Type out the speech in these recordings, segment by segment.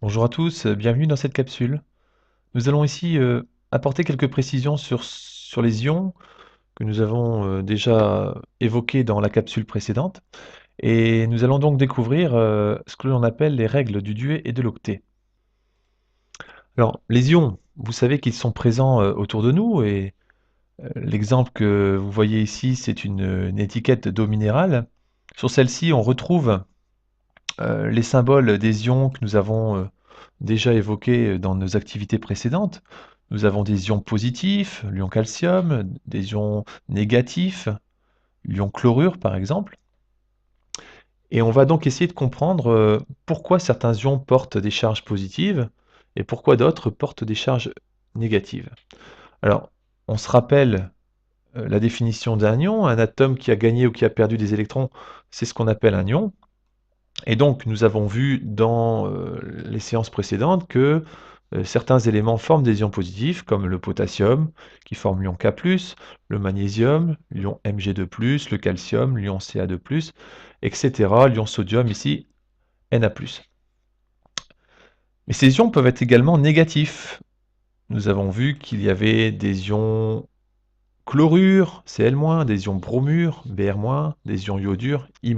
Bonjour à tous, bienvenue dans cette capsule. Nous allons ici apporter quelques précisions sur les ions que nous avons déjà évoqués dans la capsule précédente. Et nous allons donc découvrir ce que l'on appelle les règles du duet et de l'octet. Alors, les ions, vous savez qu'ils sont présents autour de nous et l'exemple que vous voyez ici, c'est une étiquette d'eau minérale. Sur celle-ci, on retrouve les symboles des ions que nous avons déjà évoqués dans nos activités précédentes. Nous avons des ions positifs, l'ion calcium, des ions négatifs, l'ion chlorure par exemple. Et on va donc essayer de comprendre pourquoi certains ions portent des charges positives et pourquoi d'autres portent des charges négatives. Alors, on se rappelle la définition d'un ion. Un atome qui a gagné ou qui a perdu des électrons, c'est ce qu'on appelle un ion. Et donc, nous avons vu dans les séances précédentes que certains éléments forment des ions positifs, comme le potassium, qui forme l'ion K+, le magnésium, l'ion Mg2+, le calcium, l'ion Ca2+, etc., l'ion sodium ici, Na+. Mais ces ions peuvent être également négatifs. Nous avons vu qu'il y avait des ions chlorure, Cl-, des ions bromure, Br-, des ions iodure, I-.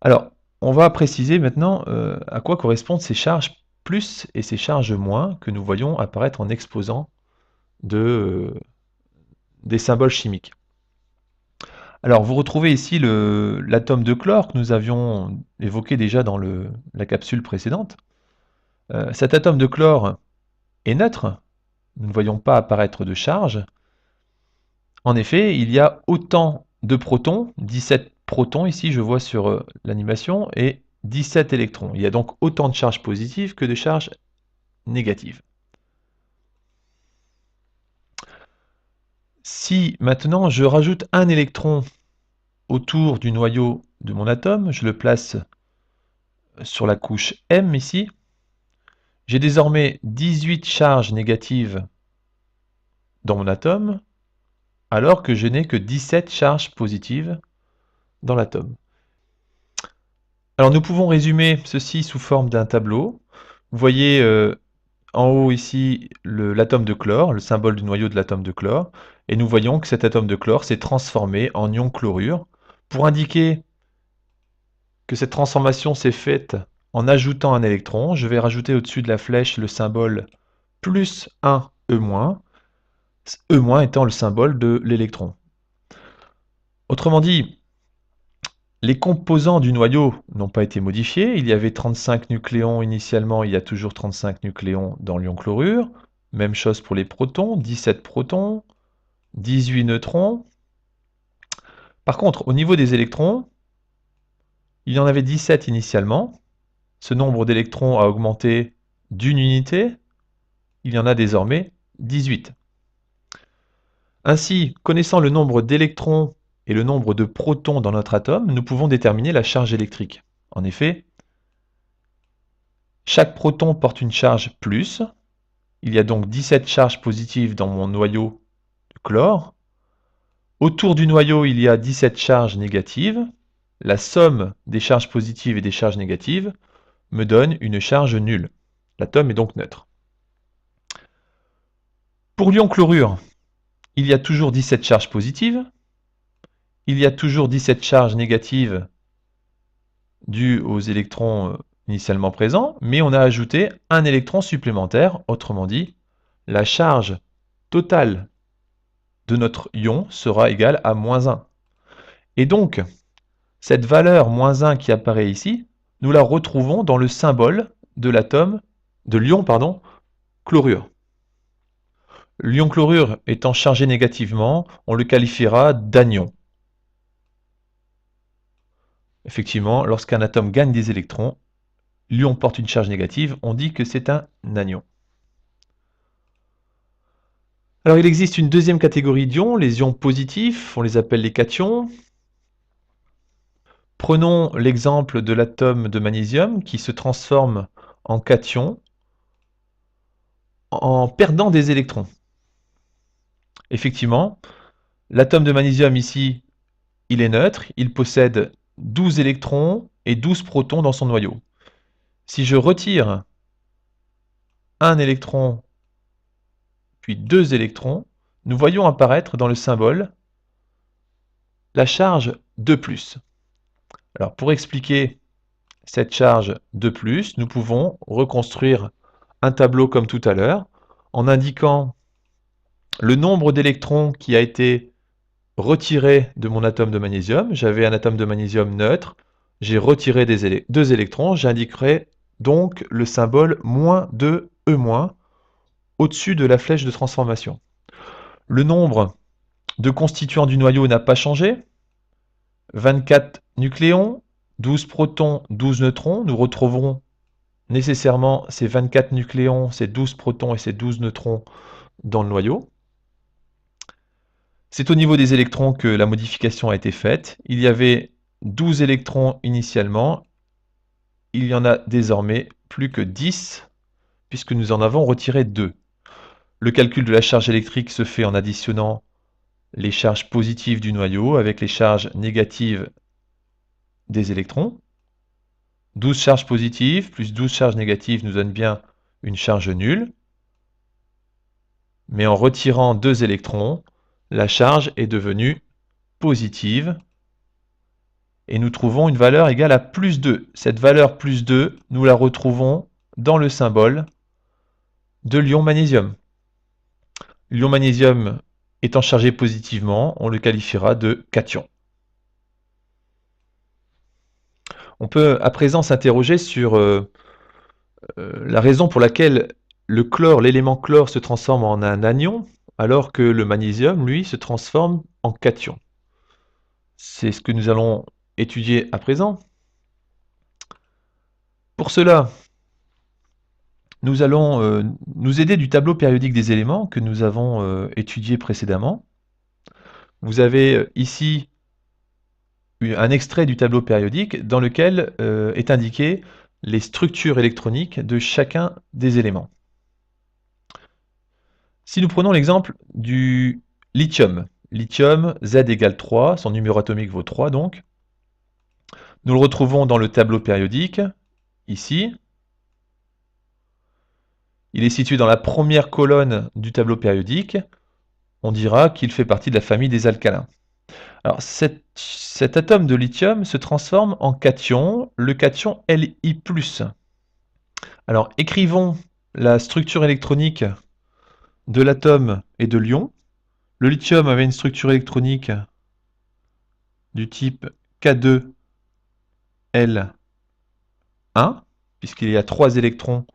Alors, on va préciser maintenant à quoi correspondent ces charges plus et ces charges moins que nous voyons apparaître en exposant des symboles chimiques. Alors, vous retrouvez ici l'atome de chlore que nous avions évoqué déjà dans la capsule précédente. Cet atome de chlore est neutre, nous ne voyons pas apparaître de charge. En effet, il y a autant de protons, 17 protons ici, je vois sur l'animation, et 17 électrons. Il y a donc autant de charges positives que de charges négatives. Si maintenant je rajoute un électron autour du noyau de mon atome, je le place sur la couche M ici, j'ai désormais 18 charges négatives dans mon atome, alors que je n'ai que 17 charges positives dans l'atome. Alors nous pouvons résumer ceci sous forme d'un tableau. Vous voyez en haut ici l'atome de chlore, le symbole du noyau de l'atome de chlore, et nous voyons que cet atome de chlore s'est transformé en ion chlorure. Pour indiquer que cette transformation s'est faite en ajoutant un électron, je vais rajouter au-dessus de la flèche le symbole plus 1 E-, E- étant le symbole de l'électron. Autrement dit, les composants du noyau n'ont pas été modifiés. Il y avait 35 nucléons initialement, il y a toujours 35 nucléons dans l'ion chlorure. Même chose pour les protons, 17 protons, 18 neutrons. Par contre, au niveau des électrons, il y en avait 17 initialement. Ce nombre d'électrons a augmenté d'une unité. Il y en a désormais 18. Ainsi, connaissant le nombre d'électrons et le nombre de protons dans notre atome, nous pouvons déterminer la charge électrique. En effet, chaque proton porte une charge plus. Il y a donc 17 charges positives dans mon noyau de chlore. Autour du noyau, il y a 17 charges négatives. La somme des charges positives et des charges négatives me donne une charge nulle. L'atome est donc neutre. Pour l'ion chlorure, il y a toujours 17 charges positives. Il y a toujours 17 charges négatives dues aux électrons initialement présents, mais on a ajouté un électron supplémentaire, autrement dit, la charge totale de notre ion sera égale à moins 1. Et donc, cette valeur moins 1 qui apparaît ici, nous la retrouvons dans le symbole de l'atome, de l'ion, chlorure. L'ion chlorure étant chargé négativement, on le qualifiera d'anion. Effectivement, lorsqu'un atome gagne des électrons, l'ion porte une charge négative, on dit que c'est un anion. Alors il existe une deuxième catégorie d'ions, les ions positifs, on les appelle les cations. Prenons l'exemple de l'atome de magnésium qui se transforme en cation en perdant des électrons. Effectivement, l'atome de magnésium ici, il est neutre, il possède 12 électrons, et 12 protons dans son noyau. Si je retire un électron, puis 2 électrons, nous voyons apparaître dans le symbole la charge 2+. Alors pour expliquer cette charge 2+, nous pouvons reconstruire un tableau comme tout à l'heure en indiquant le nombre d'électrons qui a été retiré de mon atome de magnésium. J'avais un atome de magnésium neutre, j'ai retiré 2 électrons, j'indiquerai donc le symbole -2E- au-dessus de la flèche de transformation. Le nombre de constituants du noyau n'a pas changé. 24 nucléons, 12 protons, 12 neutrons. Nous retrouverons nécessairement ces 24 nucléons, ces 12 protons et ces 12 neutrons dans le noyau. C'est au niveau des électrons que la modification a été faite. Il y avait 12 électrons initialement. Il y en a désormais plus que 10, puisque nous en avons retiré 2. Le calcul de la charge électrique se fait en additionnant les charges positives du noyau avec les charges négatives des électrons. 12 charges positives plus 12 charges négatives nous donne bien une charge nulle. Mais en retirant 2 électrons, la charge est devenue positive et nous trouvons une valeur égale à +2. Cette valeur +2, nous la retrouvons dans le symbole de l'ion magnésium. L'ion magnésium étant chargé positivement, on le qualifiera de cation. On peut à présent s'interroger sur la raison pour laquelle le chlore, l'élément chlore, se transforme en un anion, alors que le magnésium, lui, se transforme en cation. C'est ce que nous allons étudier à présent. Pour cela, nous allons nous aider du tableau périodique des éléments que nous avons étudié précédemment. Vous avez ici un extrait du tableau périodique dans lequel est indiqué les structures électroniques de chacun des éléments. Si nous prenons l'exemple du lithium, lithium Z égale 3, son numéro atomique vaut 3 donc, nous le retrouvons dans le tableau périodique, ici. Il est situé dans la première colonne du tableau périodique. On dira qu'il fait partie de la famille des alcalins. Alors cet atome de lithium se transforme en cation, le cation Li+. Alors écrivons la structure électronique de l'atome et de l'ion. Le lithium avait une structure électronique du type K2L1, puisqu'il y a 3 électrons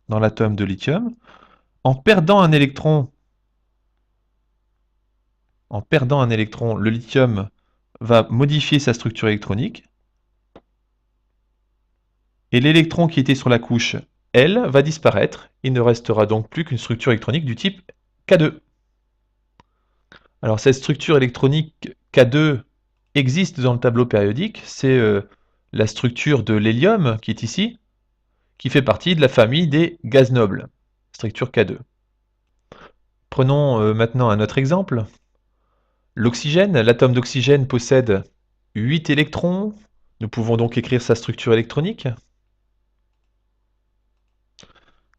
dans l'atome de lithium. En perdant un électron, le lithium va modifier sa structure électronique. Et l'électron qui était sur la couche L va disparaître. Il ne restera donc plus qu'une structure électronique du type K2. Alors cette structure électronique K2 existe dans le tableau périodique. C'est la structure de l'hélium qui est ici, qui fait partie de la famille des gaz nobles, structure K2. Prenons maintenant un autre exemple. L'oxygène, l'atome d'oxygène possède 8 électrons. Nous pouvons donc écrire sa structure électronique.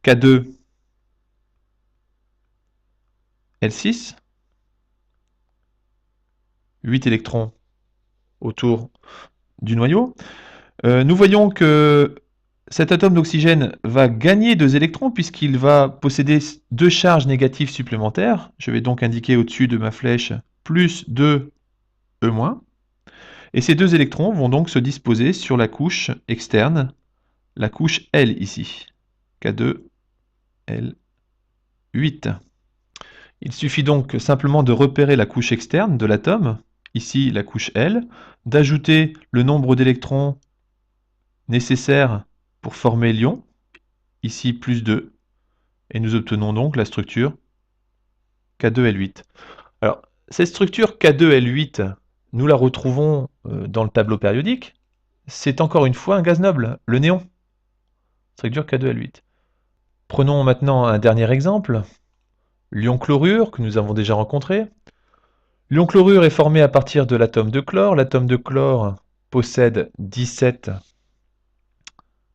K2, L6. 8 électrons autour du noyau. Nous voyons que cet atome d'oxygène va gagner 2 électrons puisqu'il va posséder 2 charges négatives supplémentaires. Je vais donc indiquer au-dessus de ma flèche plus 2 E-. Et ces 2 électrons vont donc se disposer sur la couche externe, la couche L ici. K2, L8. Il suffit donc simplement de repérer la couche externe de l'atome, ici la couche L, d'ajouter le nombre d'électrons nécessaires pour former l'ion, ici plus 2, et nous obtenons donc la structure K2L8. Alors, cette structure K2L8, nous la retrouvons dans le tableau périodique. C'est encore une fois un gaz noble, le néon. Structure K2L8. Prenons maintenant un dernier exemple, l'ion chlorure, que nous avons déjà rencontré. L'ion chlorure est formé à partir de l'atome de chlore. L'atome de chlore possède 17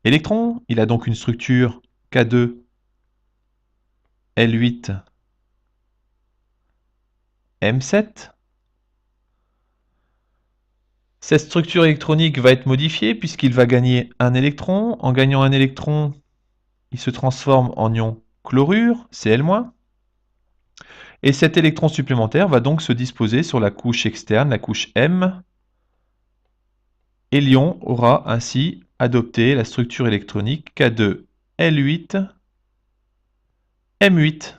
électron. Il a donc une structure K2, L8, M7. Cette structure électronique va être modifiée puisqu'il va gagner un électron. En gagnant un électron, il se transforme en ion chlorure, Cl-. Et cet électron supplémentaire va donc se disposer sur la couche externe, la couche M. Et l'ion aura ainsi adopté la structure électronique K2L8, M8.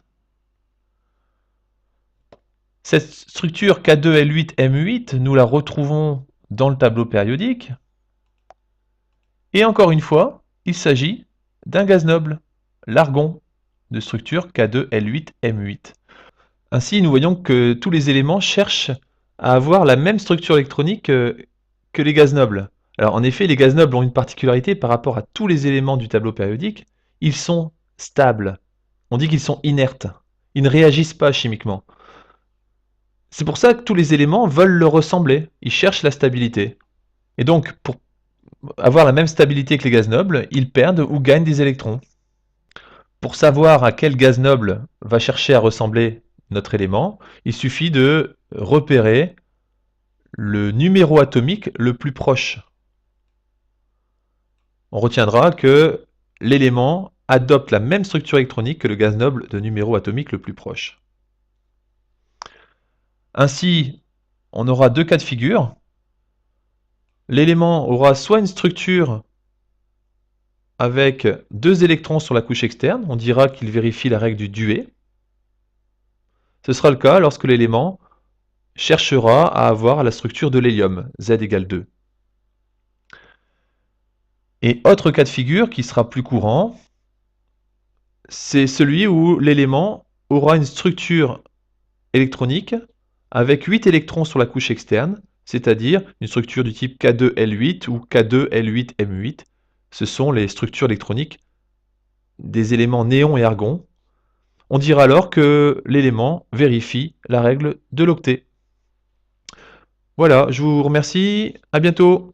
Cette structure K2L8M8, nous la retrouvons dans le tableau périodique. Et encore une fois, il s'agit d'un gaz noble, l'argon, de structure K2L8M8. Ainsi, nous voyons que tous les éléments cherchent à avoir la même structure électronique que les gaz nobles. Alors en effet, les gaz nobles ont une particularité par rapport à tous les éléments du tableau périodique, ils sont stables. On dit qu'ils sont inertes. Ils ne réagissent pas chimiquement. C'est pour ça que tous les éléments veulent leur ressembler. Ils cherchent la stabilité. Et donc, pour avoir la même stabilité que les gaz nobles, ils perdent ou gagnent des électrons. Pour savoir à quel gaz noble va chercher à ressembler notre élément, il suffit de repérer le numéro atomique le plus proche. On retiendra que l'élément adopte la même structure électronique que le gaz noble de numéro atomique le plus proche. Ainsi, on aura deux cas de figure. L'élément aura soit une structure avec deux électrons sur la couche externe, on dira qu'il vérifie la règle du Duhet. Ce sera le cas lorsque l'élément cherchera à avoir la structure de l'hélium, Z égale 2. Et autre cas de figure qui sera plus courant, c'est celui où l'élément aura une structure électronique avec 8 électrons sur la couche externe, c'est-à-dire une structure du type K2L8 ou K2L8M8. Ce sont les structures électroniques des éléments néon et argon. On dira alors que l'élément vérifie la règle de l'octet. Voilà, je vous remercie, à bientôt.